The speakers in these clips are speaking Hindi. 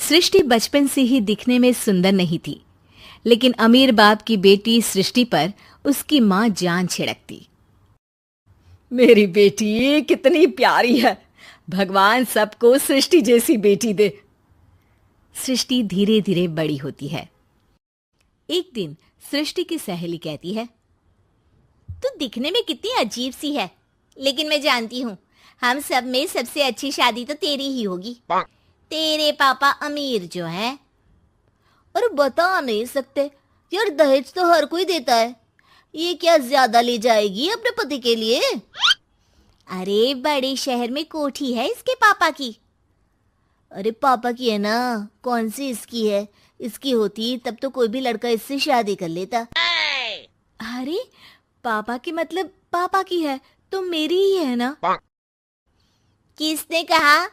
सृष्टि बचपन से ही दिखने में सुंदर नहीं थी, लेकिन अमीर बाप की बेटी सृष्टि पर उसकी माँ जान छिड़कती। मेरी बेटी कितनी प्यारी है, भगवान सबको सृष्टि जैसी बेटी दे। सृष्टि धीरे धीरे बड़ी होती है। एक दिन सृष्टि की सहेली कहती है, तू दिखने में कितनी अजीब सी है, लेकिन मैं जानती हूँ हम सब में सबसे अच्छी शादी तो तेरी ही होगी। तेरे पापा अमीर जो हैं। और बता नहीं सकते यार, दहेज तो हर कोई देता है, ये क्या ज्यादा ले जाएगी अपने पति के लिए? अरे बड़े शहर में कोठी है इसके पापा की। अरे पापा की है ना, कौन सी इसकी है? इसकी होती तब तो कोई भी लड़का इससे शादी कर लेता। अरे पापा की मतलब पापा की है तो मेरी ही है ना? किसने कहा?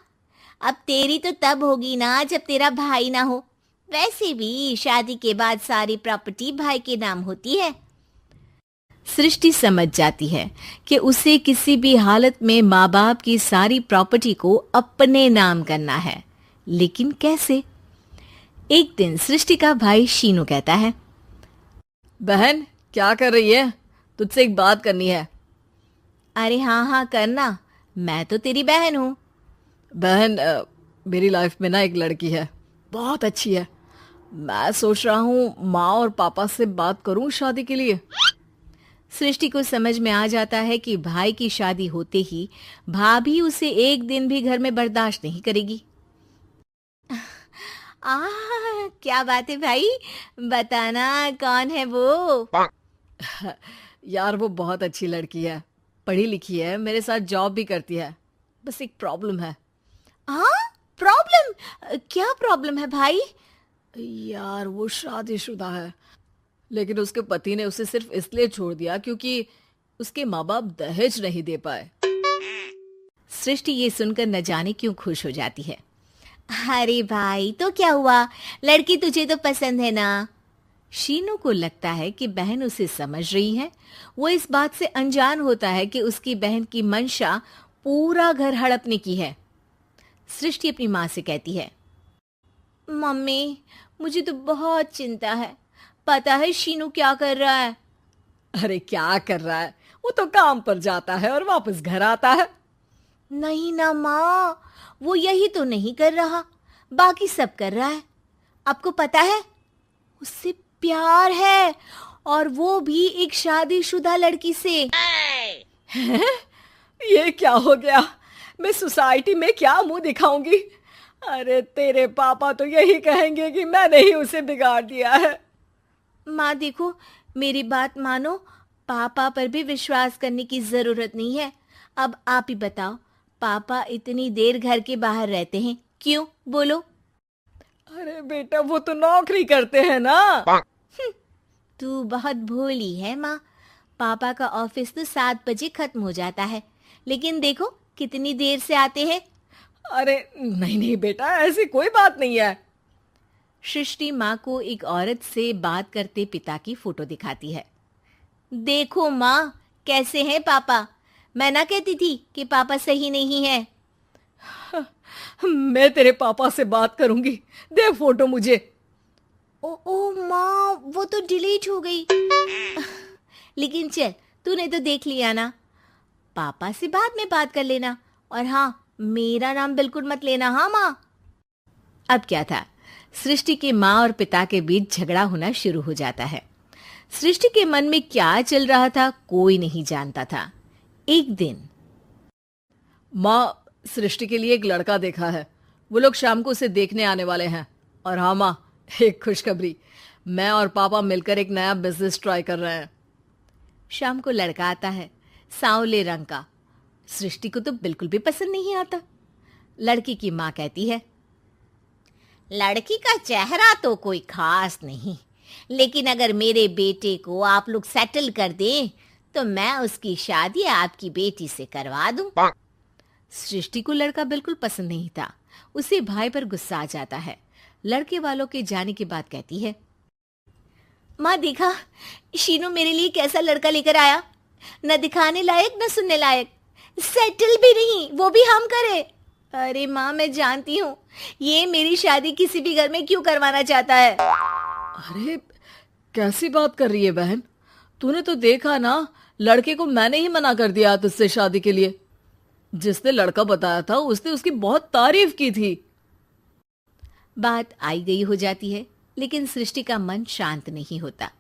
अब तेरी तो तब होगी ना जब तेरा भाई ना हो। वैसे भी शादी के बाद सारी प्रॉपर्टी भाई के नाम होती है। सृष्टि समझ जाती है कि उसे किसी भी हालत में माँ बाप की सारी प्रॉपर्टी को अपने नाम करना है, लेकिन कैसे? एक दिन सृष्टि का भाई शीनू कहता है, बहन क्या कर रही है? तुझसे एक बात करनी है। अरे हाँ हाँ करना, मैं तो तेरी बहन हूँ। बहन मेरी लाइफ में ना एक लड़की है, बहुत अच्छी है। मैं सोच रहा हूँ माँ और पापा से बात करूँ शादी के लिए। सृष्टि को समझ में आ जाता है कि भाई की शादी होते ही भाभी उसे एक दिन भी घर में बर्दाश्त नहीं करेगी। क्या बात है भाई, बताना कौन है वो? यार वो बहुत अच्छी लड़की है, पढ़ी लिखी है, मेरे साथ जॉब भी करती है। बस एक प्रॉब्लम है। प्रॉब्लम? क्या प्रॉब्लम है भाई? यार वो शादीशुदा है, लेकिन उसके पति ने उसे सिर्फ इसलिए छोड़ दिया क्योंकि उसके माँ बाप दहेज नहीं दे पाए। सृष्टि ये सुनकर न जाने क्यों खुश हो जाती है। अरे भाई तो क्या हुआ, लड़की तुझे तो पसंद है ना? शीनू को लगता है कि बहन उसे समझ रही है। वो इस बात से अनजान होता है कि उसकी बहन की मंशा पूरा घर हड़पने की है। सृष्टि अपनी माँ से कहती है, मम्मी मुझे तो बहुत चिंता है। पता है शीनू क्या कर रहा है? अरे क्या कर रहा है? वो तो काम पर जाता है और वापस घर आता है। नहीं ना माँ, वो यही तो नहीं कर रहा, बाकी सब कर रहा है। आपको पता है उससे प्यार है, और वो भी एक शादीशुदा लड़की से। ये क्या हो गया? मैं सोसाइटी में क्या मुंह दिखाऊंगी? अरे तेरे पापा तो यही कहेंगे कि मैंने ही उसे बिगाड़ दिया है। माँ देखो, मेरी बात मानो, पापा पर भी विश्वास करने की जरूरत नहीं है। अब आप ही बताओ, पापा इतनी देर घर के बाहर रहते हैं क्यों? बोलो। अरे बेटा वो तो नौकरी करते हैं ना। तू बहुत भोली है माँ। पापा का ऑफिस तो 7 बजे खत्म हो जाता है, लेकिन देखो कितनी देर से आते हैं। अरे नहीं नहीं बेटा, ऐसी कोई बात नहीं है। सृष्टि माँ को एक औरत से बात करते पिता की फोटो दिखाती है। देखो माँ, कैसे हैं पापा? मैं ना कहती थी कि पापा सही नहीं है। मैं तेरे पापा से बात करूंगी, दे फोटो मुझे। ओ माँ, वो तो डिलीट हो गई। लेकिन चल, तूने तो देख लिया ना। पापा से बाद में बात कर लेना, और हाँ, मेरा नाम बिल्कुल मत लेना। हाँ माँ। अब क्या था, सृष्टि के माँ और पिता के बीच झगड़ा होना शुरू हो जाता है। सृष्टि के मन में क्या चल रहा था कोई नहीं जानता था। एक दिन, माँ सृष्टि के लिए एक लड़का देखा है, वो लोग शाम को उसे देखने आने वाले हैं। और हाँ माँ, एक खुशखबरी, मैं और पापा मिलकर एक नया बिजनेस ट्राई कर रहे हैं। शाम को लड़का आता है, सांवले रंग का। सृष्टि को तो बिल्कुल भी पसंद नहीं आता। लड़की की माँ कहती है, लड़की का चेहरा तो कोई खास नहीं, लेकिन अगर मेरे बेटे को आप लोग सेटल कर दें तो मैं उसकी शादी आपकी बेटी से करवा दूं। सृष्टि को लड़का बिल्कुल पसंद नहीं था। उसे भाई पर गुस्सा आ जाता है। लड़के वालों के जाने के बाद कहती है, माँ देखा, शीनू मेरे लिए कैसा लड़का लेकर आया। न दिखाने लायक न सुनने लायक, सेटल भी नहीं, वो भी हम करे। अरे माँ, मैं जानती हूँ ये मेरी शादी किसी भी घर में क्यों करवाना चाहता है। अरे कैसी बात कर रही है बहन, तूने तो देखा ना, लड़के को मैंने ही मना कर दिया तुझसे शादी के लिए। जिसने लड़का बताया था उसने उसकी बहुत तारीफ की थी। बात आई गई हो जाती है, लेकिन सृष्टि का मन शांत नहीं होता।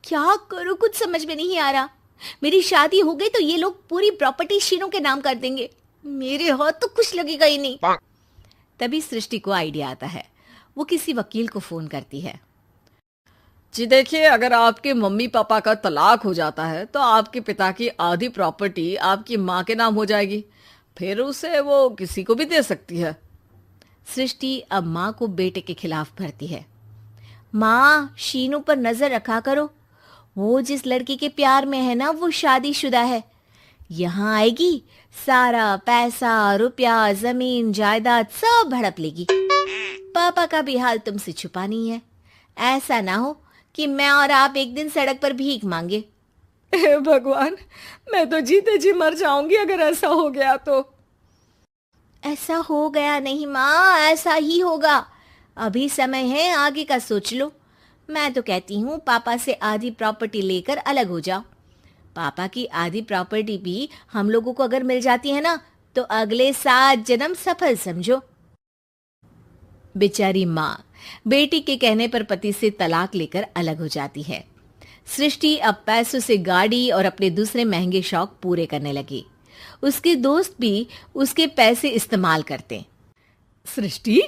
क्या करूं, कुछ समझ में नहीं आ रहा। मेरी शादी हो गई तो ये लोग पूरी प्रॉपर्टी शीनू के नाम कर देंगे, मेरे हाथ तो कुछ लगेगा ही नहीं। तभी सृष्टि को आइडिया आता है। वो किसी वकील को फोन करती है। जी देखिए, अगर आपके मम्मी पापा का तलाक हो जाता है तो आपके पिता की आधी प्रॉपर्टी आपकी माँ के नाम हो जाएगी, फिर उसे वो किसी को भी दे सकती है। सृष्टि अब माँ को बेटे के खिलाफ भरती है। माँ, शीनू पर नजर रखा करो, वो जिस लड़की के प्यार में है ना वो शादीशुदा है। यहाँ आएगी, सारा पैसा रुपया जमीन जायदाद सब हड़प लेगी। पापा का भी हाल तुमसे छुपा नहीं है। ऐसा ना हो कि मैं और आप एक दिन सड़क पर भीख मांगे। हे भगवान, मैं तो जीते जी मर जाऊंगी अगर ऐसा हो गया तो। ऐसा हो गया नहीं माँ, ऐसा ही होगा। अभी समय है, आगे का सोच लो। मैं तो कहती हूँ पापा से आधी प्रॉपर्टी लेकर अलग हो जाओ। पापा की आधी प्रॉपर्टी भी हम लोगों को अगर मिल जाती है ना तो अगले 7 जन्म सफल समझो। बेचारी माँ बेटी के कहने पर पति से तलाक लेकर अलग हो जाती है। सृष्टि अब पैसों से गाड़ी और अपने दूसरे महंगे शौक पूरे करने लगी। उसके दोस्त भी उसके पैसे इस्तेमाल करते। सृष्टि,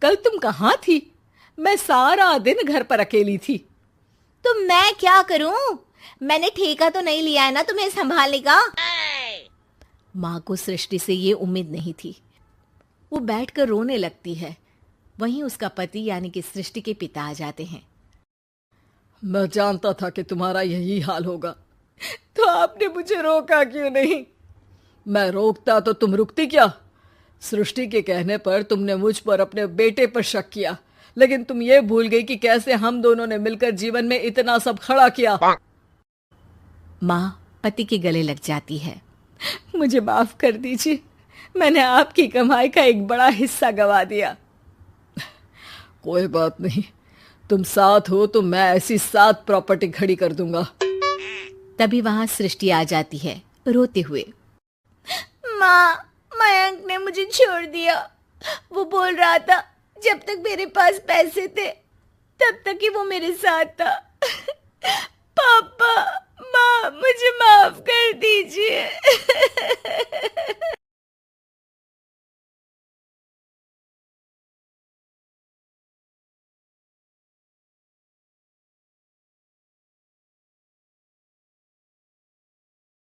कल तुम कहाँ थी? मैं सारा दिन घर पर अकेली थी। तो मैं क्या करूं? मैंने ठेका तो नहीं लिया है ना तुम्हें संभालने का। माँ को सृष्टि से ये उम्मीद नहीं थी। वो बैठकर रोने लगती है। वहीं उसका पति यानी कि सृष्टि के पिता आ जाते हैं। मैं जानता था कि तुम्हारा यही हाल होगा, तो आपने मुझे रोका क्यों नहीं? मैं रोकता तो तुम रुकती क्या? सृष्टि के कहने पर तुमने मुझ पर अपने बेटे पर शक किया, लेकिन तुम ये भूल गई कि कैसे हम दोनों ने मिलकर जीवन में इतना सब खड़ा किया। माँ पति के गले लग जाती है। मुझे माफ कर दीजिए, मैंने आपकी कमाई का एक बड़ा हिस्सा गवा दिया। कोई बात नहीं, तुम साथ हो तो मैं ऐसी 7 प्रॉपर्टी खड़ी कर दूंगा। तभी वहां सृष्टि आ जाती है रोते हुए। माँ, मयंक ने मुझे छोड़ दिया। वो बोल रहा था जब तक मेरे पास पैसे थे तब तक ही वो मेरे साथ था। पापा, माँ, मुझे माफ कर दीजिए।